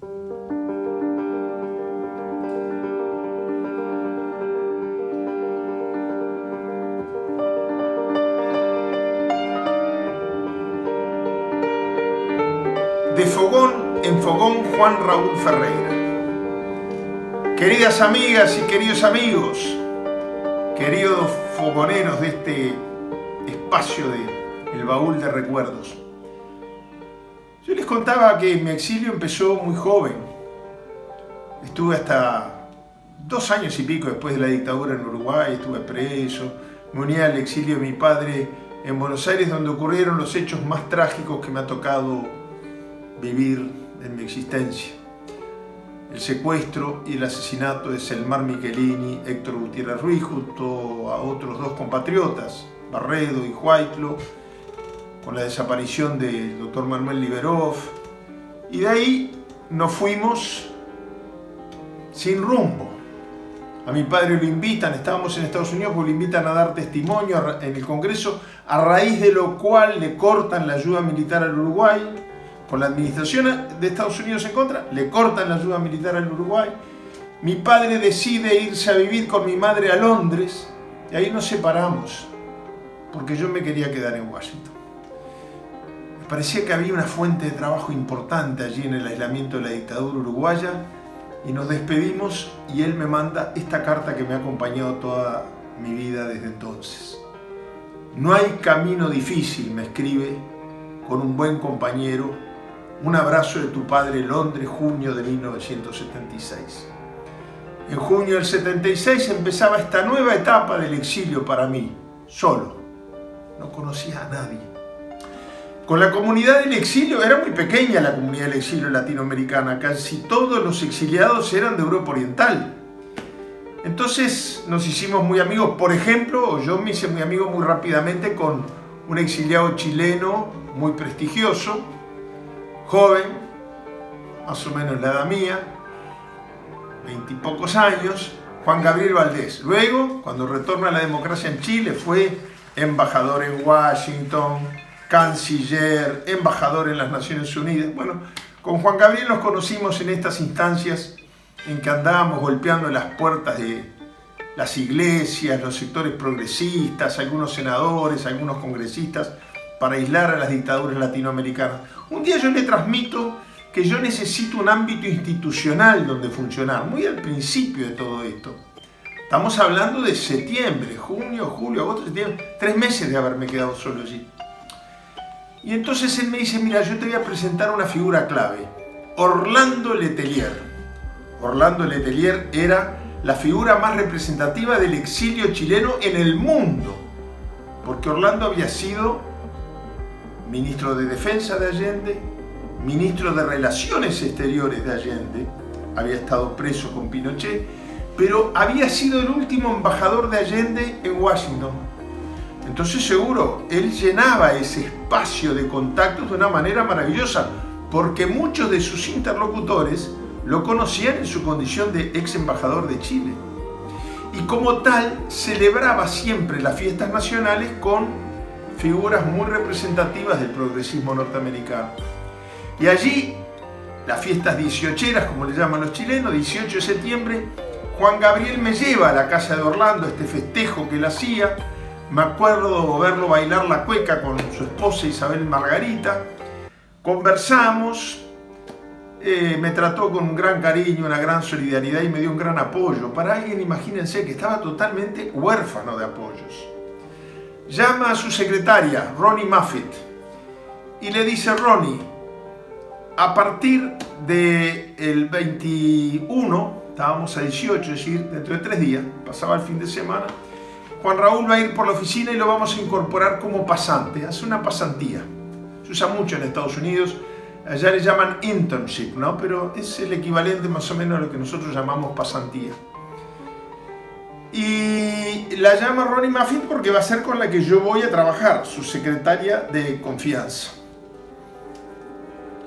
De fogón en fogón, Juan Raúl Ferreira. Queridas amigas y queridos amigos, queridos fogoneros de este espacio de El Baúl de Recuerdos. Yo les contaba que mi exilio empezó muy joven. Estuve hasta 2 años y pico después de la dictadura en Uruguay, estuve preso. Me uní al exilio de mi padre en Buenos Aires, donde ocurrieron los hechos más trágicos que me ha tocado vivir en mi existencia. El secuestro y el asesinato de Selmar Michelini, Héctor Gutiérrez Ruiz, junto a otros 2 compatriotas, Barredo y Huaytlo, con la desaparición del doctor Manuel Liberov, y de ahí nos fuimos sin rumbo. A mi padre lo invitan, estábamos en Estados Unidos, pues lo invitan a dar testimonio en el Congreso, a raíz de lo cual le cortan la ayuda militar al Uruguay. Con la administración de Estados Unidos en contra, le cortan la ayuda militar al Uruguay. Mi padre decide irse a vivir con mi madre a Londres, y ahí nos separamos, porque yo me quería quedar en Washington. Me parecía que había una fuente de trabajo importante allí en el aislamiento de la dictadura uruguaya, y nos despedimos, y él me manda esta carta que me ha acompañado toda mi vida desde entonces. No hay camino difícil, me escribe, con un buen compañero. Un abrazo de tu padre, Londres, junio de 1976. En junio del 76 empezaba esta nueva etapa del exilio para mí, solo. No conocía a nadie. Con la comunidad del exilio, era muy pequeña la comunidad del exilio latinoamericana, casi todos los exiliados eran de Europa Oriental. Entonces nos hicimos muy amigos, por ejemplo, yo me hice muy amigo muy rápidamente con un exiliado chileno muy prestigioso, joven, más o menos la edad mía, 20 y pocos años, Juan Gabriel Valdés. Luego, cuando retorna a la democracia en Chile, fue embajador en Washington, canciller, embajador en las Naciones Unidas. Bueno, con Juan Gabriel nos conocimos en estas instancias en que andábamos golpeando las puertas de las iglesias, los sectores progresistas, algunos senadores, algunos congresistas, para aislar a las dictaduras latinoamericanas. Un día yo le transmito que yo necesito un ámbito institucional donde funcionar, muy al principio de todo esto. Estamos hablando de septiembre, junio, julio, agosto, septiembre, 3 meses de haberme quedado solo allí. Y entonces él me dice, mira, yo te voy a presentar una figura clave, Orlando Letelier. Orlando Letelier era la figura más representativa del exilio chileno en el mundo, porque Orlando había sido ministro de Defensa de Allende, ministro de Relaciones Exteriores de Allende, había estado preso con Pinochet, pero había sido el último embajador de Allende en Washington. Entonces seguro, él llenaba ese espacio de contactos de una manera maravillosa, porque muchos de sus interlocutores lo conocían en su condición de ex embajador de Chile. Y como tal, celebraba siempre las fiestas nacionales con figuras muy representativas del progresismo norteamericano. Y allí, las fiestas 18eras, como le llaman los chilenos, 18 de septiembre, Juan Gabriel me lleva a la casa de Orlando, este festejo que él hacía. Me acuerdo verlo bailar la cueca con su esposa Isabel Margarita. Conversamos, me trató con un gran cariño, una gran solidaridad y me dio un gran apoyo. Para alguien, imagínense, que estaba totalmente huérfano de apoyos. Llama a su secretaria, Ronnie Moffitt, y le dice, Ronnie, a partir del 21, estábamos a 18, es decir, dentro de 3 días, pasaba el fin de semana, Juan Raúl va a ir por la oficina y lo vamos a incorporar como pasante, hace una pasantía. Se usa mucho en Estados Unidos, allá le llaman internship, ¿no? Pero es el equivalente más o menos a lo que nosotros llamamos pasantía. Y la llama Ronnie Moffitt porque va a ser con la que yo voy a trabajar, su secretaria de confianza.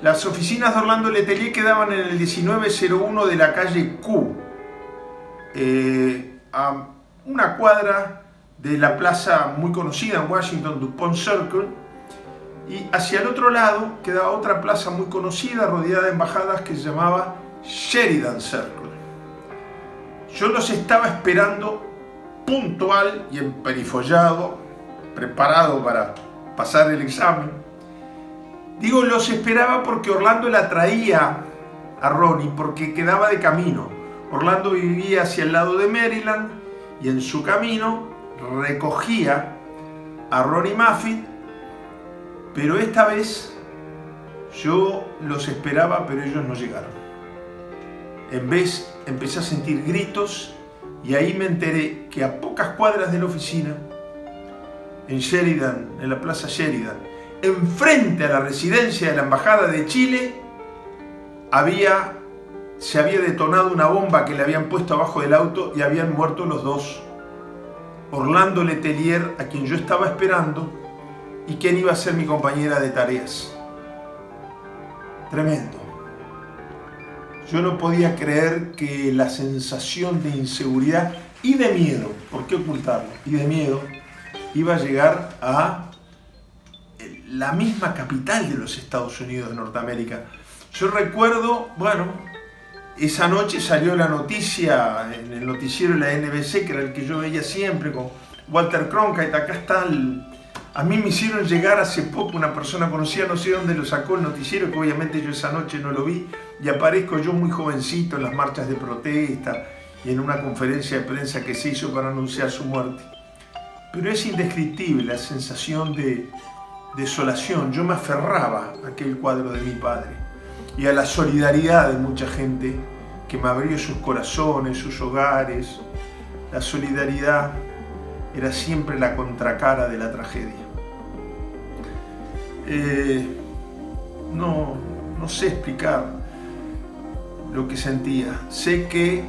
Las oficinas de Orlando Letelier quedaban en el 1901 de la calle Q, a una cuadra de la plaza muy conocida en Washington, DuPont Circle, Y hacia el otro lado quedaba otra plaza muy conocida, rodeada de embajadas, que se llamaba Sheridan Circle. Yo los estaba esperando puntual y emperifollado, preparado para pasar el examen. Digo, los esperaba porque Orlando la traía a Ronnie, porque quedaba de camino. Orlando vivía hacia el lado de Maryland y en su camino recogía a Ronnie Maffitt, pero esta vez yo los esperaba, pero ellos no llegaron. En vez, empecé a sentir gritos y ahí me enteré que a pocas cuadras de la oficina, en Sheridan, en la plaza Sheridan, enfrente a la residencia de la Embajada de Chile, se había detonado una bomba que le habían puesto abajo del auto y habían muerto los dos. Orlando Letelier, a quien yo estaba esperando, y quien iba a ser mi compañera de tareas. Tremendo. Yo no podía creer que la sensación de inseguridad y de miedo, ¿por qué ocultarlo? Y de miedo, iba a llegar a la misma capital de los Estados Unidos de Norteamérica. Yo recuerdo, esa noche salió la noticia en el noticiero de la NBC, que era el que yo veía siempre, con Walter Cronkite. Acá está a mí me hicieron llegar hace poco una persona conocida, no sé dónde lo sacó el noticiero, que obviamente yo esa noche no lo vi, y aparezco yo muy jovencito en las marchas de protesta y en una conferencia de prensa que se hizo para anunciar su muerte. Pero es indescriptible la sensación de desolación. Yo me aferraba a aquel cuadro de mi padre y a la solidaridad de mucha gente que me abrió sus corazones, sus hogares. La solidaridad era siempre la contracara de la tragedia. No sé explicar lo que sentía. Sé que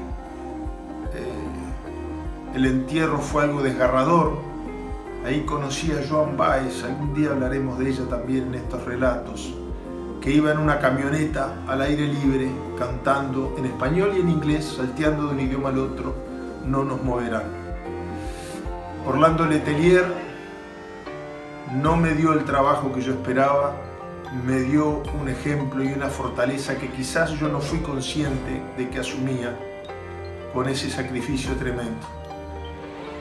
el entierro fue algo desgarrador. Ahí conocí a Joan Baez, algún día hablaremos de ella también en estos relatos, que iba en una camioneta al aire libre, cantando en español y en inglés, salteando de un idioma al otro, No nos moverán. Orlando Letelier no me dio el trabajo que yo esperaba, me dio un ejemplo y una fortaleza que quizás yo no fui consciente de que asumía con ese sacrificio tremendo.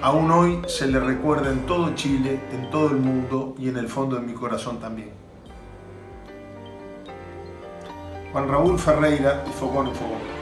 Aún hoy se le recuerda en todo Chile, en todo el mundo y en el fondo de mi corazón también. Juan Raúl Ferreira, de Fogón en Fogón.